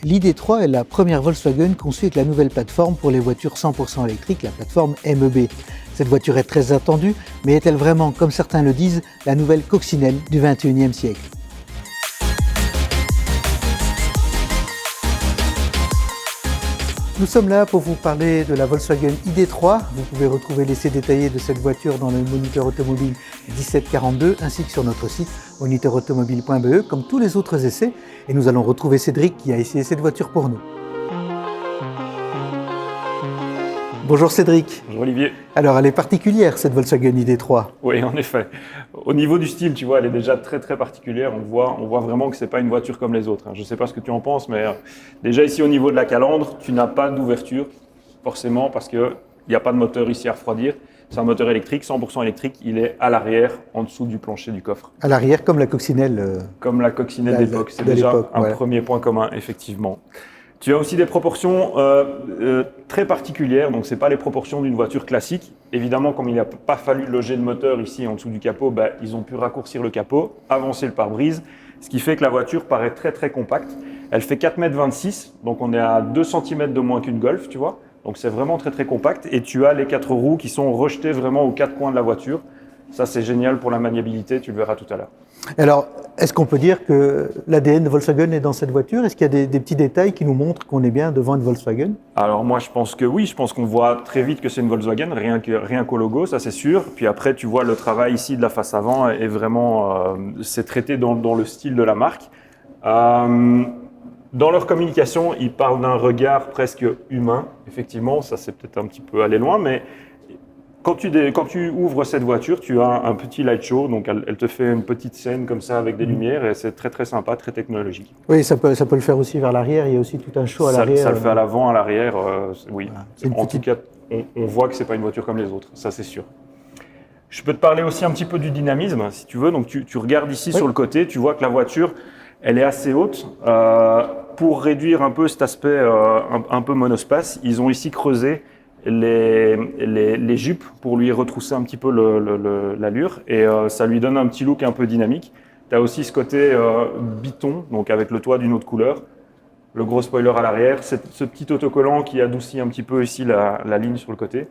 L'ID3 est la première Volkswagen conçue avec la nouvelle plateforme pour les voitures 100% électriques, la plateforme MEB. Cette voiture est très attendue, mais est-elle vraiment, comme certains le disent, la nouvelle coccinelle du XXIe siècle ? Nous sommes là pour vous parler de la Volkswagen ID3. Vous pouvez retrouver l'essai détaillé de cette voiture dans le Moniteur Automobile 1742 ainsi que sur notre site moniteurautomobile.be comme tous les autres essais. Et nous allons retrouver Cédric qui a essayé cette voiture pour nous. Bonjour Cédric. Bonjour Olivier. Alors elle est particulière cette Volkswagen ID3. Oui, en effet. Au niveau du style, tu vois, elle est déjà très très particulière. On voit vraiment que c'est pas une voiture comme les autres. Je ne sais pas ce que tu en penses, mais déjà ici au niveau de la calandre, tu n'as pas d'ouverture forcément parce qu'il n'y a pas de moteur ici à refroidir. C'est un moteur électrique, 100% électrique. Il est à l'arrière, en dessous du plancher du coffre. À l'arrière, comme la coccinelle. Comme la coccinelle d'époque. C'est déjà un premier point commun, effectivement. Tu as aussi des proportions très particulières, donc ce n'est pas les proportions d'une voiture classique. Évidemment, comme il n'a pas fallu loger de moteur ici en dessous du capot, ils ont pu raccourcir le capot, avancer le pare-brise, ce qui fait que la voiture paraît très très compacte. Elle fait 4,26 m, donc on est à 2 cm de moins qu'une Golf, tu vois. Donc c'est vraiment très très compact et tu as les 4 roues qui sont rejetées vraiment aux 4 coins de la voiture. Ça c'est génial pour la maniabilité, tu le verras tout à l'heure. Alors, est-ce qu'on peut dire que l'ADN de Volkswagen est dans cette voiture ? Est-ce qu'il y a des petits détails qui nous montrent qu'on est bien devant une Volkswagen ? Alors moi je pense que oui, je pense qu'on voit très vite que c'est une Volkswagen, rien qu'au logo, ça c'est sûr. Puis après tu vois le travail ici de la face avant est vraiment, c'est traité dans le style de la marque. Dans leur communication, ils parlent d'un regard presque humain. Effectivement, ça c'est peut-être un petit peu aller loin, mais quand tu ouvres cette voiture, tu as un petit light show, donc elle te fait une petite scène comme ça avec des lumières et c'est très très sympa, très technologique. Oui, ça peut le faire aussi vers l'arrière, il y a aussi tout un show à l'arrière. Ça le fait à l'avant, à l'arrière, oui. Voilà. En tout cas, on voit que c'est pas une voiture comme les autres, ça c'est sûr. Je peux te parler aussi un petit peu du dynamisme, si tu veux. Donc tu regardes ici sur le côté, tu vois que la voiture, elle est assez haute. Pour réduire un peu cet aspect un peu monospace, ils ont ici creusé les jupes pour lui retrousser un petit peu l'allure et ça lui donne un petit look un peu dynamique. Tu as aussi ce côté biton, donc avec le toit d'une autre couleur, le gros spoiler à l'arrière, ce petit autocollant qui adoucit un petit peu ici la ligne sur le côté.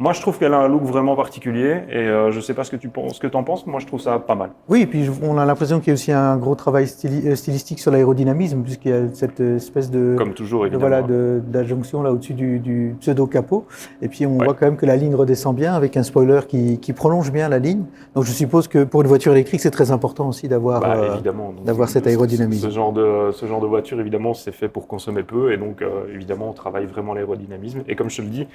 Moi, je trouve qu'elle a un look vraiment particulier et je ne sais pas ce que tu en penses, moi je trouve ça pas mal. Oui, et puis on a l'impression qu'il y a aussi un gros travail stylistique sur l'aérodynamisme puisqu'il y a cette espèce de comme toujours évidemment d'adjonction là au-dessus du pseudo-capot. Et puis on voit quand même que la ligne redescend bien avec un spoiler qui prolonge bien la ligne. Donc je suppose que pour une voiture électrique, c'est très important aussi d'avoir cet aérodynamisme. Ce genre de voiture, évidemment, c'est fait pour consommer peu et donc évidemment, on travaille vraiment l'aérodynamisme. Et comme je te le dis,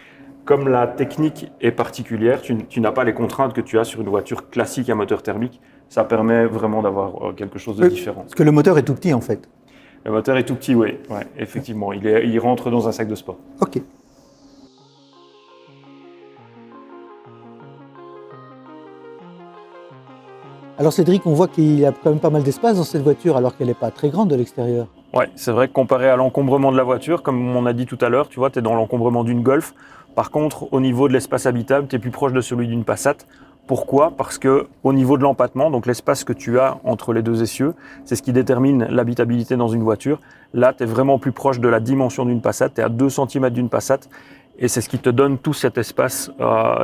comme la technique est particulière, tu n'as pas les contraintes que tu as sur une voiture classique à moteur thermique. Ça permet vraiment d'avoir quelque chose de différent. Parce que le moteur est tout petit en fait. Le moteur est tout petit, oui, effectivement. Il rentre dans un sac de sport. Ok. Alors Cédric, on voit qu'il y a quand même pas mal d'espace dans cette voiture alors qu'elle n'est pas très grande de l'extérieur. Oui, c'est vrai que comparé à l'encombrement de la voiture, comme on a dit tout à l'heure, tu vois, tu es dans l'encombrement d'une Golf. Par contre, au niveau de l'espace habitable, tu es plus proche de celui d'une Passat. Pourquoi ? Parce qu'au niveau de l'empattement, donc l'espace que tu as entre les deux essieux, c'est ce qui détermine l'habitabilité dans une voiture. Là, tu es vraiment plus proche de la dimension d'une Passat, tu es à 2 cm d'une Passat et c'est ce qui te donne tout cet espace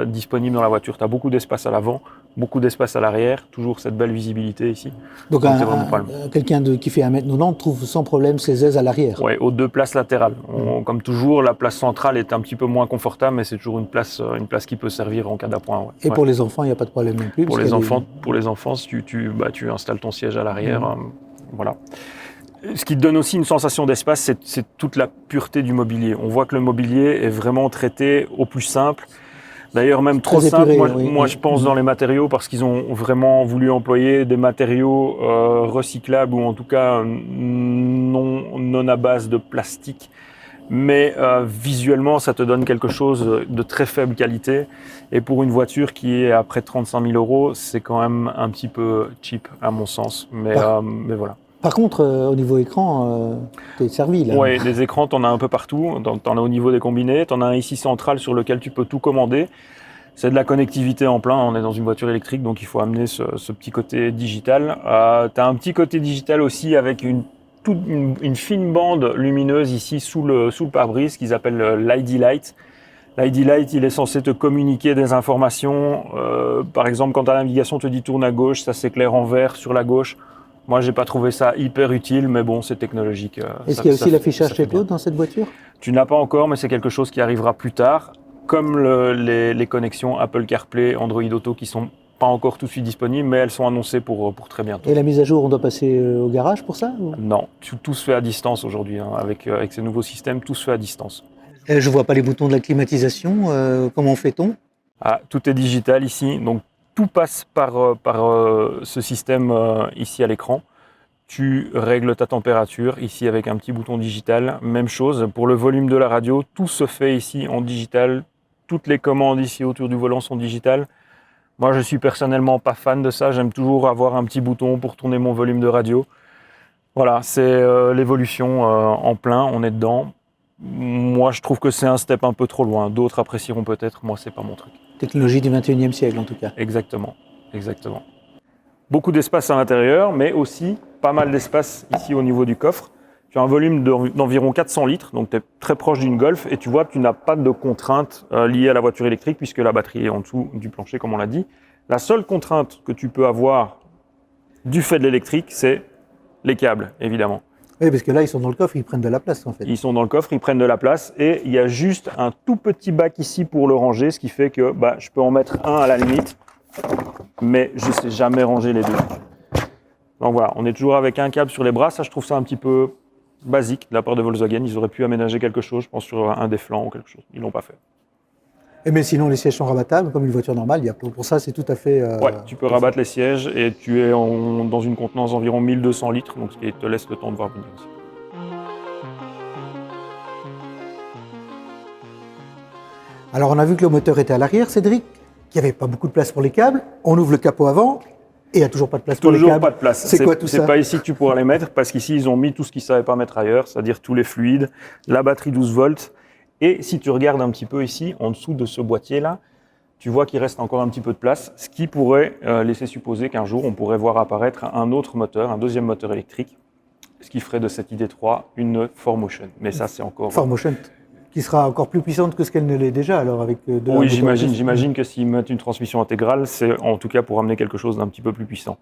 disponible dans la voiture. Tu as beaucoup d'espace à l'avant, beaucoup d'espace à l'arrière, toujours cette belle visibilité ici. Donc quelqu'un qui fait 1m90 trouve sans problème ses aises à l'arrière. Oui, aux 2 places latérales. Comme toujours, la place centrale est un petit peu moins confortable, mais c'est toujours une place qui peut servir en cas d'appoint. Ouais. Et pour les enfants, il n'y a pas de problème non plus. Pour les enfants, si tu installes ton siège à l'arrière, voilà. Ce qui te donne aussi une sensation d'espace, c'est toute la pureté du mobilier. On voit que le mobilier est vraiment traité au plus simple. D'ailleurs, même trop simple, moi je pense dans les matériaux, parce qu'ils ont vraiment voulu employer des matériaux recyclables ou en tout cas non à base de plastique. Mais visuellement, ça te donne quelque chose de très faible qualité. Et pour une voiture qui est à près de 35 000 €, c'est quand même un petit peu cheap à mon sens. Mais voilà. Par contre, au niveau écran, tu es servi là. Oui, des écrans, tu en as un peu partout. Tu en as au niveau des combinés. Tu en as un ici central sur lequel tu peux tout commander. C'est de la connectivité en plein. On est dans une voiture électrique, donc il faut amener ce petit côté digital. Tu as un petit côté digital aussi avec une une fine bande lumineuse ici sous le pare-brise qu'ils appellent l'ID Light. L'ID Light, il est censé te communiquer des informations. Par exemple, quand ta navigation te dit tourne à gauche, ça s'éclaire en vert sur la gauche. Moi, j'ai pas trouvé ça hyper utile, mais bon, c'est technologique. Est-ce qu'il y a aussi l'affichage chez Claude dans cette voiture? Tu n'as pas encore, mais c'est quelque chose qui arrivera plus tard. Comme les connexions Apple CarPlay, Android Auto qui sont pas encore tout de suite disponibles, mais elles sont annoncées pour très bientôt. Et la mise à jour, on doit passer au garage pour ça ou... Non, tout se fait à distance aujourd'hui. Hein. Avec ces nouveaux systèmes, tout se fait à distance. Je vois pas les boutons de la climatisation. Comment fait-on? Tout est digital ici, donc tout passe par ce système ici à l'écran. Tu règles ta température ici avec un petit bouton digital. Même chose pour le volume de la radio, tout se fait ici en digital. Toutes les commandes ici autour du volant sont digitales. Moi, je suis personnellement pas fan de ça. J'aime toujours avoir un petit bouton pour tourner mon volume de radio. Voilà, c'est l'évolution en plein, on est dedans. Moi, je trouve que c'est un step un peu trop loin. D'autres apprécieront peut-être, moi, c'est pas mon truc. Technologie du 21e siècle, en tout cas. Exactement, exactement. Beaucoup d'espace à l'intérieur, mais aussi pas mal d'espace ici au niveau du coffre. Tu as un volume d'environ 400 litres, donc tu es très proche d'une Golf, et tu vois que tu n'as pas de contraintes liées à la voiture électrique, puisque la batterie est en dessous du plancher, comme on l'a dit. La seule contrainte que tu peux avoir du fait de l'électrique, c'est les câbles, évidemment. Oui, parce que là, ils sont dans le coffre, ils prennent de la place, en fait. Ils sont dans le coffre, ils prennent de la place, et il y a juste un tout petit bac ici pour le ranger, ce qui fait que je peux en mettre un à la limite, mais je ne sais jamais ranger les deux. Donc voilà, on est toujours avec un câble sur les bras. Ça, je trouve ça un petit peu basique de la part de Volkswagen. Ils auraient pu aménager quelque chose, je pense, sur un des flancs ou quelque chose. Ils ne l'ont pas fait. Mais sinon, les sièges sont rabattables, comme une voiture normale. Pour ça, c'est tout à fait... Ouais, tu peux rabattre les sièges et tu es dans une contenance d'environ 1200 litres, donc ce qui te laisse le temps de voir venir aussi. Alors, on a vu que le moteur était à l'arrière, Cédric, qu'il n'y avait pas beaucoup de place pour les câbles. On ouvre le capot avant. Et il n'y a toujours pas de place pour les câbles. Toujours pas de place. C'est quoi tout ça? C'est pas ici que tu pourras les mettre, parce qu'ici, ils ont mis tout ce qu'ils ne savaient pas mettre ailleurs, c'est-à-dire tous les fluides, la batterie 12 volts. Et si tu regardes un petit peu ici, en dessous de ce boîtier-là, tu vois qu'il reste encore un petit peu de place, ce qui pourrait laisser supposer qu'un jour, on pourrait voir apparaître un autre moteur, un deuxième moteur électrique, ce qui ferait de cette ID3 une 4Motion. Mais ça, c'est encore... 4Motion, qui sera encore plus puissante que ce qu'elle ne l'est déjà, alors avec Oui, j'imagine que s'ils mettent une transmission intégrale, c'est en tout cas pour amener quelque chose d'un petit peu plus puissant.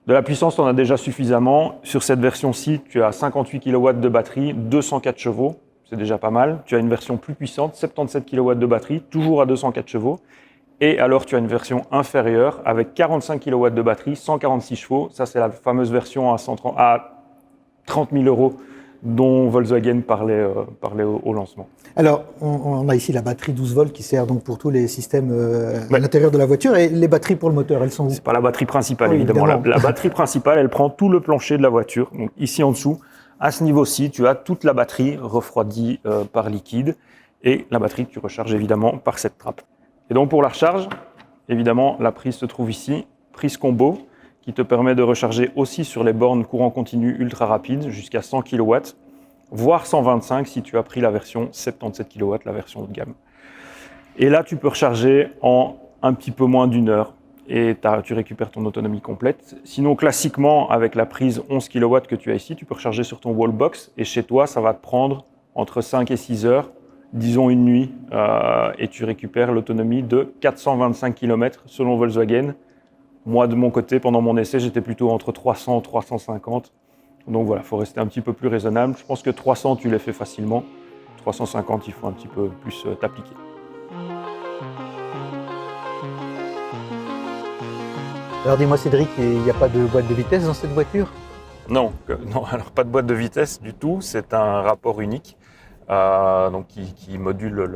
De la puissance, on a déjà suffisamment. Sur cette version-ci, tu as 58 kW de batterie, 204 chevaux, c'est déjà pas mal. Tu as une version plus puissante, 77 kW de batterie, toujours à 204 chevaux. Et alors, tu as une version inférieure avec 45 kW de batterie, 146 chevaux. Ça, c'est la fameuse version à 30 000 € dont Volkswagen parlait au lancement. Alors, on a ici la batterie 12 volts qui sert donc pour tous les systèmes à l'intérieur de la voiture. Et les batteries pour le moteur, elles sont où? C'est pas la batterie principale, évidemment. La batterie principale, elle prend tout le plancher de la voiture. Donc, ici en dessous, à ce niveau-ci, tu as toute la batterie refroidie par liquide. Et la batterie que tu recharges évidemment par cette trappe. Et donc, pour la recharge, évidemment, la prise se trouve ici, prise combo, qui te permet de recharger aussi sur les bornes courant continu ultra rapide jusqu'à 100 kW, voire 125 si tu as pris la version 77 kW, la version haut de gamme. Et là, tu peux recharger en un petit peu moins d'une heure et tu récupères ton autonomie complète. Sinon, classiquement, avec la prise 11 kW que tu as ici, tu peux recharger sur ton wallbox et chez toi, ça va te prendre entre 5 et 6 heures, disons une nuit, et tu récupères l'autonomie de 425 km selon Volkswagen. Moi, de mon côté, pendant mon essai, j'étais plutôt entre 300 et 350. Donc voilà, il faut rester un petit peu plus raisonnable. Je pense que 300, tu les fais facilement. 350, il faut un petit peu plus t'appliquer. Alors dis-moi Cédric, il n'y a pas de boîte de vitesse dans cette voiture? Non, alors pas de boîte de vitesse du tout. C'est un rapport unique donc qui module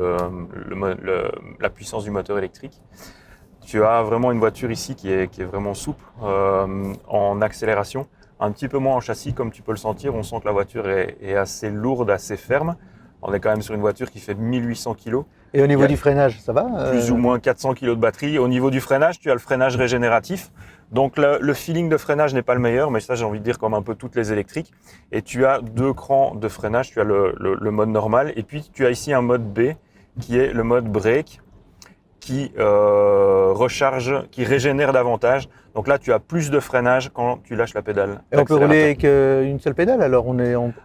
la puissance du moteur électrique. Tu as vraiment une voiture ici qui est vraiment souple en accélération, un petit peu moins en châssis comme tu peux le sentir. On sent que la voiture est assez lourde, assez ferme. On est quand même sur une voiture qui fait 1800 kg. Et au niveau du freinage, ça va Plus ou moins 400 kg de batterie. Au niveau du freinage, tu as le freinage régénératif. Donc le feeling de freinage n'est pas le meilleur, mais ça j'ai envie de dire comme un peu toutes les électriques. Et tu as deux crans de freinage, tu as le mode normal et puis tu as ici un mode B qui est le mode break qui recharge, qui régénère davantage. Donc là, tu as plus de freinage quand tu lâches la pédale. Et on peut rouler avec une seule pédale alors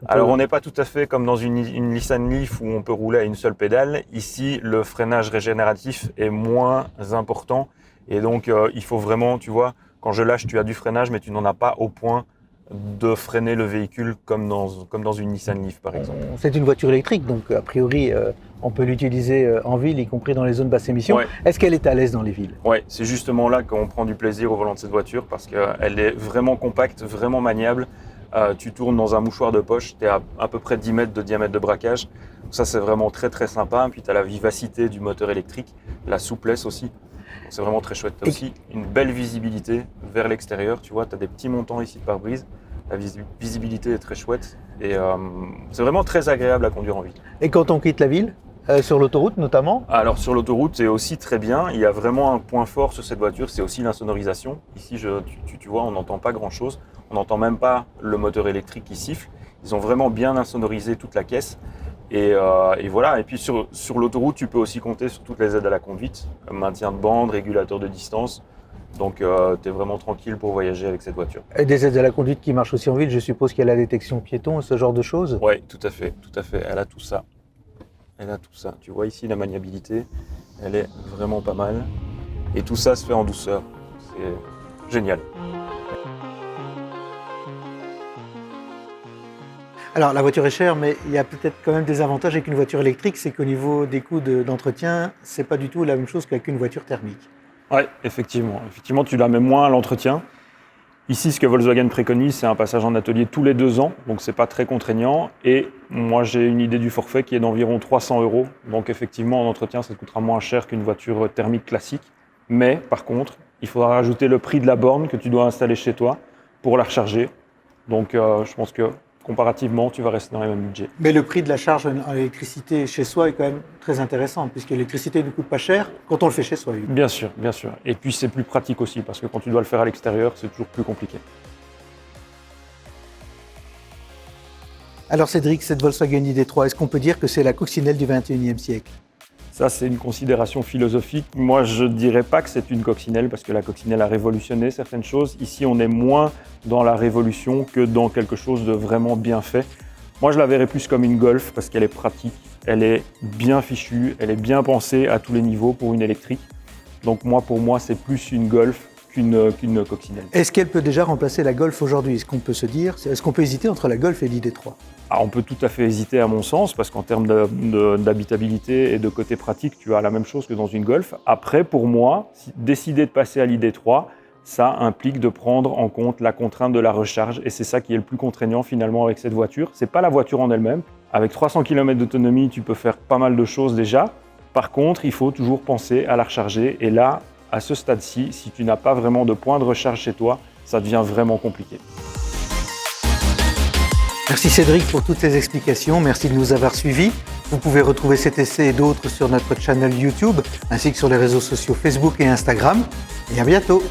Alors, on n'est pas tout à fait comme dans une Nissan Leaf où on peut rouler à une seule pédale. Ici, le freinage régénératif est moins important. Et donc, il faut vraiment, tu vois, quand je lâche, tu as du freinage, mais tu n'en as pas au point de freiner le véhicule comme dans une Nissan Leaf, par exemple. C'est une voiture électrique, donc a priori, on peut l'utiliser en ville, y compris dans les zones basse émission. Ouais. Est-ce qu'elle est à l'aise dans les villes? Oui, c'est justement là qu'on prend du plaisir au volant de cette voiture parce qu'elle est vraiment compacte, vraiment maniable. Tu tournes dans un mouchoir de poche, tu es à peu près 10 mètres de diamètre de braquage. Ça, c'est vraiment très très sympa. Puis tu as la vivacité du moteur électrique, la souplesse aussi. C'est vraiment très chouette. Tu as aussi une belle visibilité vers l'extérieur. Tu vois, tu as des petits montants ici de pare-brise. La visibilité est très chouette et c'est vraiment très agréable à conduire en ville. Et quand on quitte la ville, sur l'autoroute notamment? Alors sur l'autoroute, c'est aussi très bien. Il y a vraiment un point fort sur cette voiture, c'est aussi l'insonorisation. Ici, tu vois, on n'entend pas grand-chose. On n'entend même pas le moteur électrique qui siffle. Ils ont vraiment bien insonorisé toute la caisse. Et voilà. Et puis sur l'autoroute, tu peux aussi compter sur toutes les aides à la conduite, maintien de bande, régulateur de distance. Donc tu es vraiment tranquille pour voyager avec cette voiture. Et des aides à la conduite qui marchent aussi en ville, je suppose qu'il y a la détection piéton, ce genre de choses? Oui, tout à fait. Elle a tout ça. Tu vois ici la maniabilité, elle est vraiment pas mal. Et tout ça se fait en douceur. C'est génial. Alors la voiture est chère, mais il y a peut-être quand même des avantages avec une voiture électrique, c'est qu'au niveau des coûts d'entretien, c'est pas du tout la même chose qu'avec une voiture thermique. Oui, effectivement. Effectivement, tu la mets moins à l'entretien. Ici, ce que Volkswagen préconise, c'est un passage en atelier tous les 2 ans, donc c'est pas très contraignant. Et moi, j'ai une idée du forfait qui est d'environ 300 €. Donc effectivement, en entretien, ça te coûtera moins cher qu'une voiture thermique classique. Mais par contre, il faudra rajouter le prix de la borne que tu dois installer chez toi pour la recharger. Donc je pense que comparativement, tu vas rester dans les mêmes budgets. Mais le prix de la charge en électricité chez soi est quand même très intéressant, puisque l'électricité ne coûte pas cher quand on le fait chez soi. Bien sûr, bien sûr. Et puis c'est plus pratique aussi, parce que quand tu dois le faire à l'extérieur, c'est toujours plus compliqué. Alors Cédric, cette Volkswagen ID.3, est-ce qu'on peut dire que c'est la coccinelle du XXIe siècle? Ça, c'est une considération philosophique. Moi, je ne dirais pas que c'est une coccinelle, parce que la coccinelle a révolutionné certaines choses. Ici, on est moins dans la révolution que dans quelque chose de vraiment bien fait. Moi, je la verrais plus comme une Golf, parce qu'elle est pratique, elle est bien fichue, elle est bien pensée à tous les niveaux pour une électrique. Donc moi, pour moi, c'est plus une Golf qu'une coccinelle. Est-ce qu'elle peut déjà remplacer la Golf aujourd'hui? Est-ce qu'on peut se dire, est-ce qu'on peut hésiter entre la Golf et l'ID.3? On peut tout à fait hésiter à mon sens, parce qu'en termes d'habitabilité et de côté pratique, tu as la même chose que dans une Golf. Après, pour moi, décider de passer à l'ID.3, ça implique de prendre en compte la contrainte de la recharge, et c'est ça qui est le plus contraignant finalement avec cette voiture. C'est pas la voiture en elle-même. Avec 300 km d'autonomie, tu peux faire pas mal de choses déjà. Par contre, il faut toujours penser à la recharger, et là, à ce stade-ci, si tu n'as pas vraiment de point de recharge chez toi, ça devient vraiment compliqué. Merci Cédric pour toutes ces explications, merci de nous avoir suivis. Vous pouvez retrouver cet essai et d'autres sur notre channel YouTube, ainsi que sur les réseaux sociaux Facebook et Instagram. Et à bientôt.